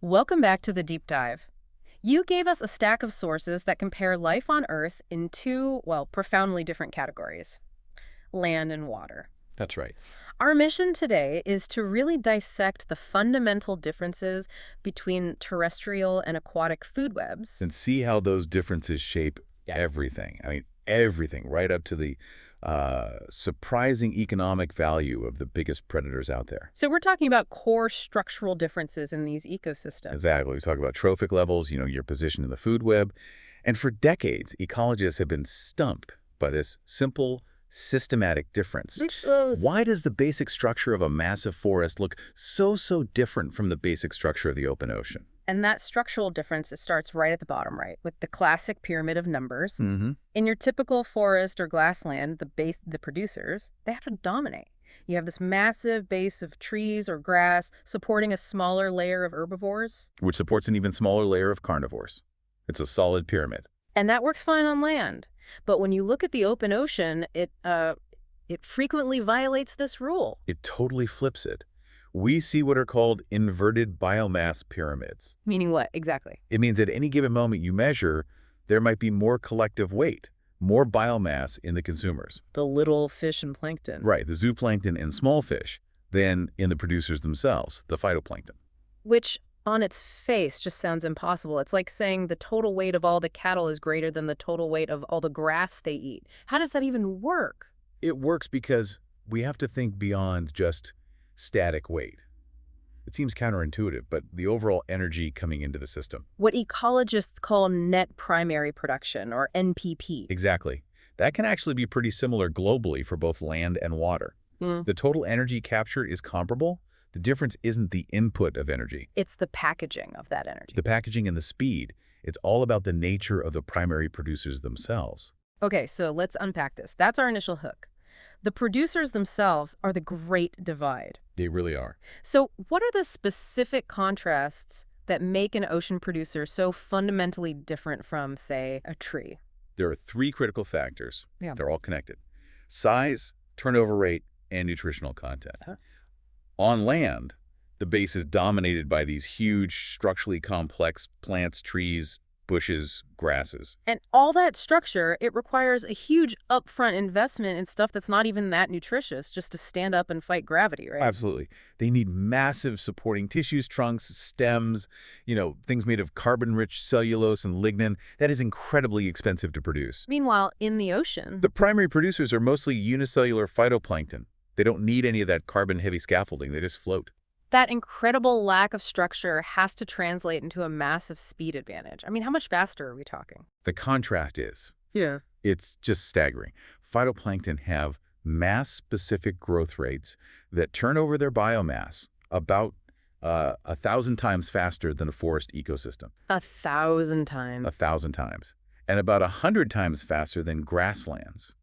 Welcome back to the deep dive. You gave us a stack of sources that compare life on Earth in two, well, profoundly different categories: land and water. That's right. Our mission today is to really dissect the fundamental differences between terrestrial and aquatic food webs. And see how those differences shape everything. I mean, everything, right up to the surprising economic value of the biggest predators out there. So we're talking about core structural differences in these ecosystems. Exactly. We talk about trophic levels, your position in the food web. And for decades, ecologists have been stumped by this simple, systematic difference. Why does the basic structure of a massive forest look so different from the basic structure of the open ocean? And that structural difference, it starts right at the bottom right, with the classic pyramid of numbers. Mm-hmm. In your typical forest or grassland, the producers, they have to dominate. You have this massive base of trees or grass supporting a smaller layer of herbivores. Which supports an even smaller layer of carnivores. It's a solid pyramid. And that works fine on land. But when you look at the open ocean, it frequently violates this rule. It totally flips it. We see what are called inverted biomass pyramids. Meaning what, exactly? It means at any given moment you measure, there might be more collective weight, more biomass in the consumers. The little fish and plankton. Right, the zooplankton and small fish, than in the producers themselves, the phytoplankton. Which, on its face, just sounds impossible. It's like saying the total weight of all the cattle is greater than the total weight of all the grass they eat. How does that even work? It works because we have to think beyond just static weight. It seems counterintuitive, but the overall energy coming into the system. What ecologists call net primary production, or NPP. Exactly. That can actually be pretty similar globally for both land and water. The total energy captured is comparable. The difference isn't the input of energy. It's the packaging of that energy. The packaging and the speed. It's all about the nature of the primary producers themselves. Okay, so let's unpack this. That's our initial hook. The producers themselves are the great divide. They really are. So what are the specific contrasts that make an ocean producer so fundamentally different from, say, a tree? There are three critical factors. Yeah. They're all connected: size, turnover rate, and nutritional content. On land, the base is dominated by these huge, structurally complex plants, trees, bushes, grasses. And all that structure, it requires a huge upfront investment in stuff that's not even that nutritious just to stand up and fight gravity, right? Absolutely. They need massive supporting tissues, trunks, stems, things made of carbon-rich cellulose and lignin. That is incredibly expensive to produce. Meanwhile, in the ocean, The primary producers are mostly unicellular phytoplankton. They don't need any of that carbon-heavy scaffolding. They just float. that incredible lack of structure has to translate into a massive speed advantage. I mean, how much faster are we talking? The contrast is, Yeah. it's just staggering. Phytoplankton have mass-specific growth rates that turn over their biomass about 1,000 times faster than a forest ecosystem. 1,000 times. 1,000 times. And about 100 times faster than grasslands.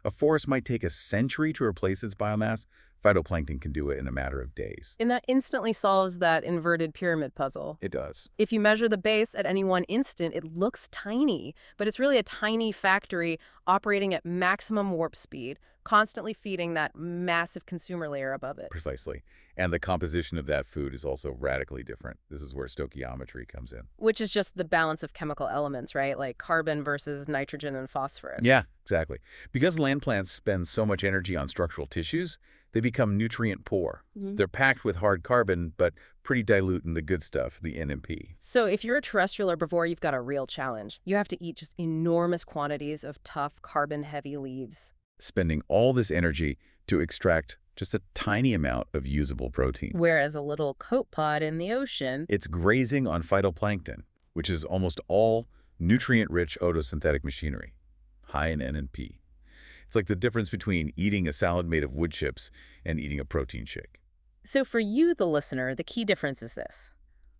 A forest might take a century to replace its biomass. Phytoplankton can do it in a matter of days. And that instantly solves that inverted pyramid puzzle. It does. If you measure the base at any one instant, it looks tiny, but it's really a tiny factory operating at maximum warp speed, constantly feeding that massive consumer layer above it. Precisely. And the composition of that food is also radically different. This is where stoichiometry comes in. Which is just the balance of chemical elements, right? Like carbon versus nitrogen and phosphorus. Yeah, exactly. Because land plants spend so much energy on structural tissues, they become nutrient poor. They're packed with hard carbon, but pretty dilute in the good stuff, the N and P. So if you're a terrestrial herbivore, you've got a real challenge. You have to eat just enormous quantities of tough, carbon-heavy leaves. Spending all this energy to extract just a tiny amount of usable protein. Whereas a little copepod in the ocean, It's grazing on phytoplankton, which is almost all nutrient-rich photosynthetic machinery, high in N and P. It's like the difference between eating a salad made of wood chips and eating a protein shake. So for you, the listener, the key difference is this.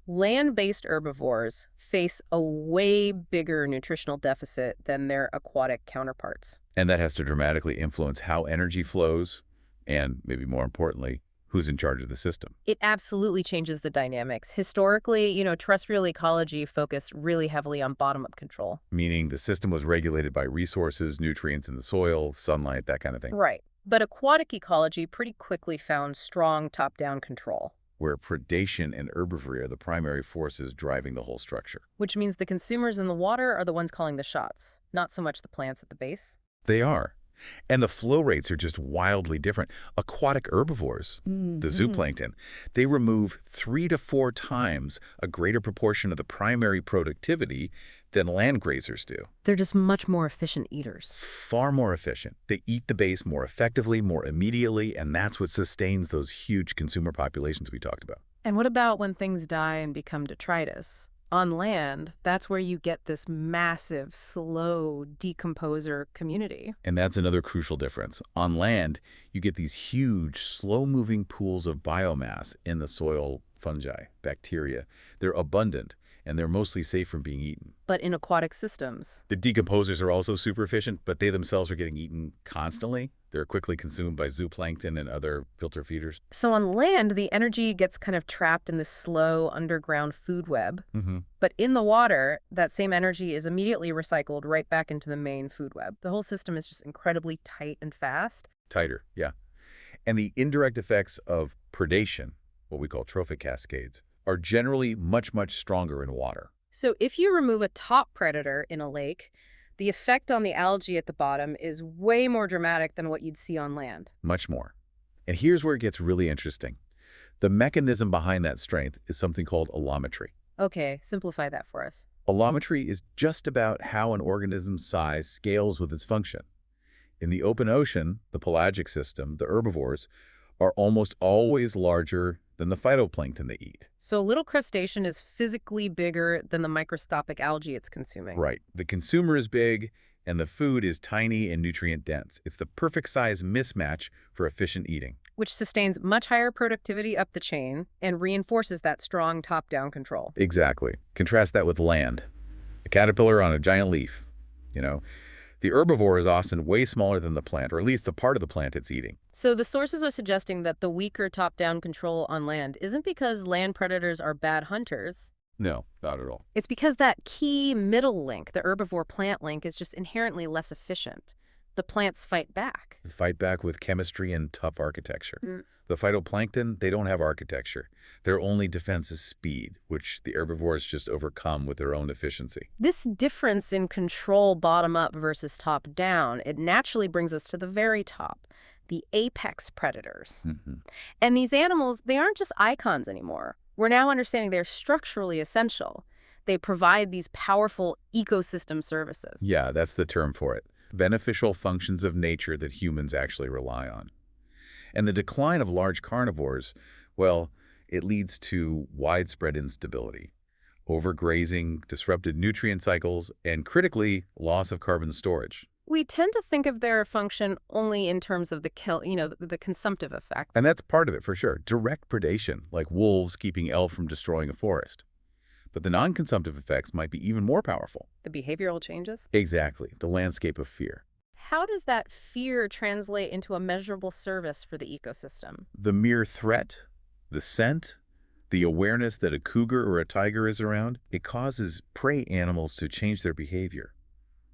Land-based herbivores face a way bigger nutritional deficit than their aquatic counterparts. And that has to dramatically influence how energy flows and, maybe more importantly, who's in charge of the system. It absolutely changes the dynamics. Historically, terrestrial ecology focused really heavily on bottom-up control. Meaning the system was regulated by resources, nutrients in the soil, sunlight, that kind of thing. Right. But aquatic ecology pretty quickly found strong top-down control. where predation and herbivory are the primary forces driving the whole structure. Which means the consumers in the water are the ones calling the shots, not so much the plants at the base. They are. And the flow rates are just wildly different. Aquatic herbivores, the zooplankton, they remove 3 to 4 times a greater proportion of the primary productivity than land grazers do. They're just much more efficient eaters. Far more efficient. They eat the base more effectively, more immediately, and that's what sustains those huge consumer populations we talked about. And what about when things die and become detritus? On land, that's where you get this massive, slow decomposer community. And that's another crucial difference. On land, you get these huge, slow-moving pools of biomass in the soil, fungi, bacteria. They're abundant, and they're mostly safe from being eaten. But in aquatic systems, The decomposers are also super efficient, but they themselves are getting eaten constantly. They're quickly consumed by zooplankton and other filter feeders. so on land, the energy gets kind of trapped in this slow underground food web. But in the water, that same energy is immediately recycled right back into the main food web. The whole system is just incredibly tight and fast. Tighter, yeah. And the indirect effects of predation, what we call trophic cascades, are generally much, much stronger in water. So if you remove a top predator in a lake, the effect on the algae at the bottom is way more dramatic than what you'd see on land. Much more. And here's where it gets really interesting. The mechanism behind that strength is something called allometry. Okay, simplify that for us. Allometry is just about how an organism's size scales with its function. In the open ocean, the pelagic system, the herbivores, are almost always larger than the phytoplankton they eat. So a little crustacean is physically bigger than the microscopic algae it's consuming. Right. The consumer is big, and the food is tiny and nutrient-dense. It's the perfect size mismatch for efficient eating. Which sustains much higher productivity up the chain and reinforces that strong top-down control. Exactly. Contrast that with land. A caterpillar on a giant leaf. The herbivore is often way smaller than the plant, or at least the part of the plant it's eating. So the sources are suggesting that the weaker top-down control on land isn't because land predators are bad hunters. No, not at all. It's because that key middle link, the herbivore-plant link, is just inherently less efficient. The plants fight back. They fight back with chemistry and tough architecture. Mm. The phytoplankton, they don't have architecture. Their only defense is speed, which the herbivores just overcome with their own efficiency. This difference in control bottom-up versus top-down, it naturally brings us to the very top, the apex predators. And these animals, they aren't just icons anymore. We're now understanding they're structurally essential. They provide these powerful ecosystem services. Yeah, that's the term for it. Beneficial functions of nature that humans actually rely on. And the decline of large carnivores, well, it leads to widespread instability, overgrazing, disrupted nutrient cycles, and critically, loss of carbon storage. We tend to think of their function only in terms of the consumptive effects. And that's part of it, for sure. Direct predation, like wolves keeping elk from destroying a forest. But the non-consumptive effects might be even more powerful. The behavioral changes? Exactly, the landscape of fear. How does that fear translate into a measurable service for the ecosystem? The mere threat, the scent, the awareness that a cougar or a tiger is around, it causes prey animals to change their behavior.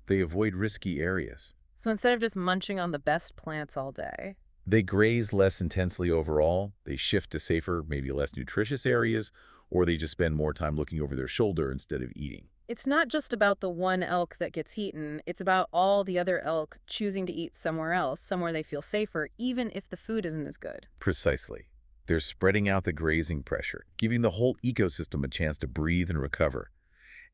They avoid risky areas. So instead of just munching on the best plants all day, They graze less intensely overall. They shift to safer, maybe less nutritious areas, or they just spend more time looking over their shoulder instead of eating. it's not just about the one elk that gets eaten, it's about all the other elk choosing to eat somewhere else, somewhere they feel safer, even if the food isn't as good. Precisely. They're spreading out the grazing pressure, giving the whole ecosystem a chance to breathe and recover.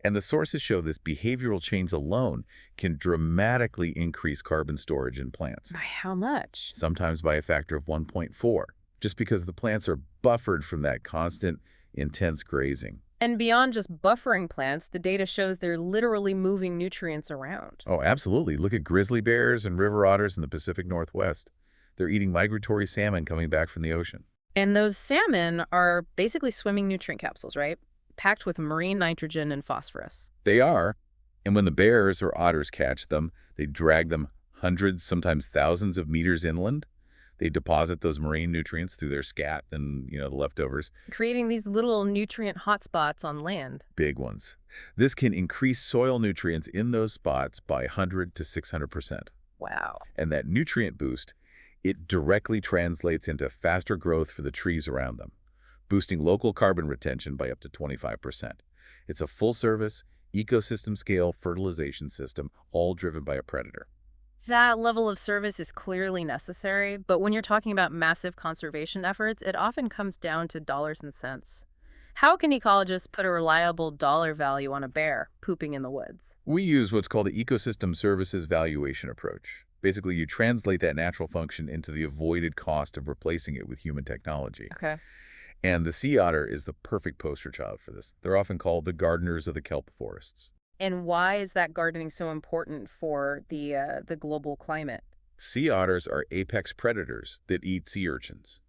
And the sources show this behavioral change alone can dramatically increase carbon storage in plants, By how much? sometimes by a factor of 1.4, just because the plants are buffered from that constant, intense grazing. And beyond just buffering plants, the data shows they're literally moving nutrients around. Oh, absolutely. Look at grizzly bears and river otters in the Pacific Northwest. They're eating migratory salmon coming back from the ocean. And those salmon are basically swimming nutrient capsules, right? Packed with marine nitrogen and phosphorus. They are. And when the bears or otters catch them, they drag them hundreds, sometimes thousands of meters inland. They deposit those marine nutrients through their scat and, the leftovers. Creating these little nutrient hotspots on land. Big ones. This can increase soil nutrients in those spots by 100 to 600%. Wow. And that nutrient boost, it directly translates into faster growth for the trees around them, boosting local carbon retention by up to 25%. It's a full-service, ecosystem-scale fertilization system, all driven by a predator. That level of service is clearly necessary, but when you're talking about massive conservation efforts, it often comes down to dollars and cents. How can ecologists put a reliable dollar value on a bear pooping in the woods? We use what's called the ecosystem services valuation approach. Basically, you translate that natural function into the avoided cost of replacing it with human technology. Okay. And the sea otter is the perfect poster child for this. They're often called the gardeners of the kelp forests. And why is that gardening so important for the global climate? Sea otters are apex predators that eat sea urchins.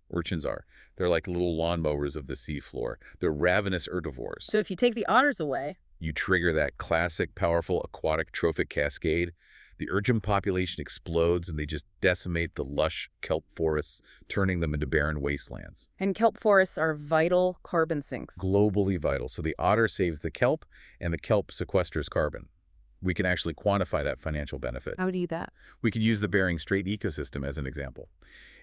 They're like little lawnmowers of the seafloor. They're ravenous herbivores. So if you take the otters away, You trigger that classic, powerful aquatic trophic cascade. The urchin population explodes and they just decimate the lush kelp forests, turning them into barren wastelands. and kelp forests are vital carbon sinks. Globally vital. So the otter saves the kelp and the kelp sequesters carbon. We can actually quantify that financial benefit. How do you do that? We can use the Bering Strait ecosystem as an example.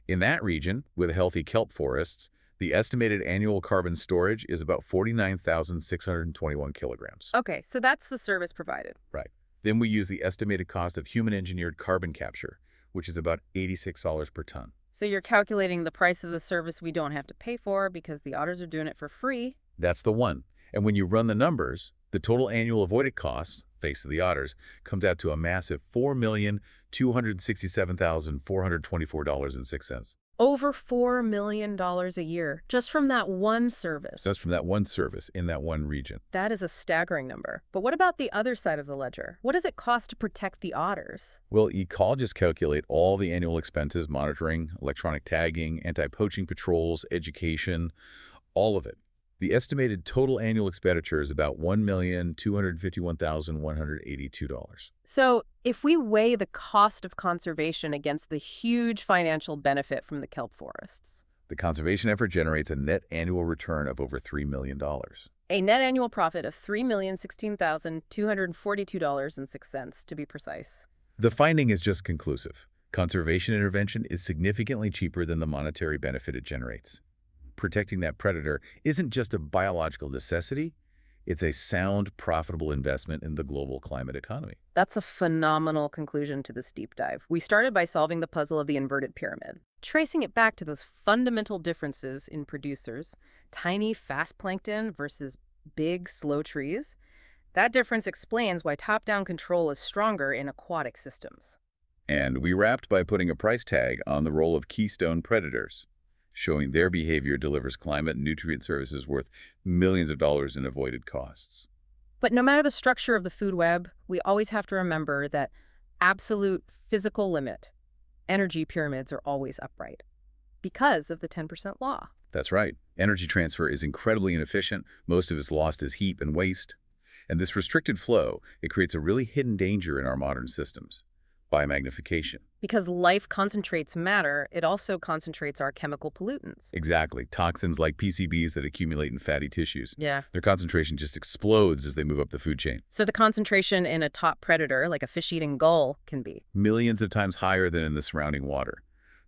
In that region, with healthy kelp forests, the estimated annual carbon storage is about 49,621 kilograms. Okay, so that's the service provided. Right. Then we use the estimated cost of human-engineered carbon capture, which is about $86 per ton. So you're calculating the price of the service we don't have to pay for because the otters are doing it for free. That's the one. And when you run the numbers, the total annual avoided costs, face of the otters, comes out to a massive $4,267,424.06. Over $4 million a year just from that one service. That's from that one service in that one region. That is a staggering number. But what about the other side of the ledger? What does it cost to protect the otters? Well, ecologists calculate all the annual expenses, monitoring, electronic tagging, anti-poaching patrols, education, all of it. The estimated total annual expenditure is about $1,251,182. So if we weigh the cost of conservation against the huge financial benefit from the kelp forests, The conservation effort generates a net annual return of over $3 million. a net annual profit of $3,016,242.06 to be precise. The finding is just conclusive. Conservation intervention is significantly cheaper than the monetary benefit it generates. Protecting that predator isn't just a biological necessity, it's a sound, profitable investment in the global climate economy. That's a phenomenal conclusion to this deep dive. We started by solving the puzzle of the inverted pyramid, tracing it back to those fundamental differences in producers, tiny, fast plankton versus big, slow trees. That difference explains why top-down control is stronger in aquatic systems. And we wrapped by putting a price tag on the role of keystone predators, showing their behavior delivers climate and nutrient services worth millions of dollars in avoided costs. But no matter the structure of the food web, we always have to remember that absolute physical limit, energy pyramids are always upright because of the 10% law. That's right. Energy transfer is incredibly inefficient. Most of it's lost as heat and waste. And this restricted flow, it creates a really hidden danger in our modern systems. Biomagnification. Because life concentrates matter, it also concentrates our chemical pollutants. Exactly. Toxins like PCBs that accumulate in fatty tissues. Yeah. Their concentration just explodes as they move up the food chain. So the concentration in a top predator, like a fish-eating gull, can be Millions of times higher than in the surrounding water.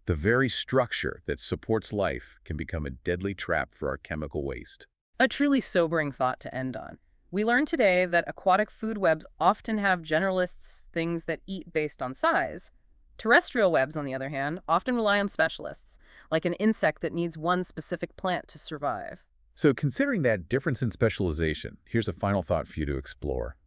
The very structure that supports life can become a deadly trap for our chemical waste. a truly sobering thought to end on. We learned today that aquatic food webs often have generalists, things that eat based on size. Terrestrial webs, on the other hand, often rely on specialists, like an insect that needs one specific plant to survive. So considering that difference in specialization, here's a final thought for you to explore.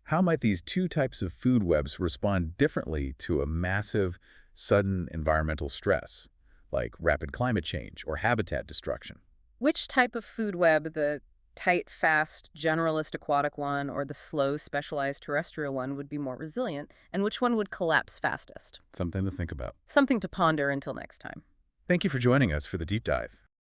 How might these two types of food webs respond differently to a massive, sudden environmental stress, like rapid climate change or habitat destruction? Which type of food web, the tight, fast, generalist aquatic one or the slow, specialized terrestrial one, would be more resilient, and which one would collapse fastest? Something to think about. Something to ponder until next time. Thank you for joining us for the deep dive.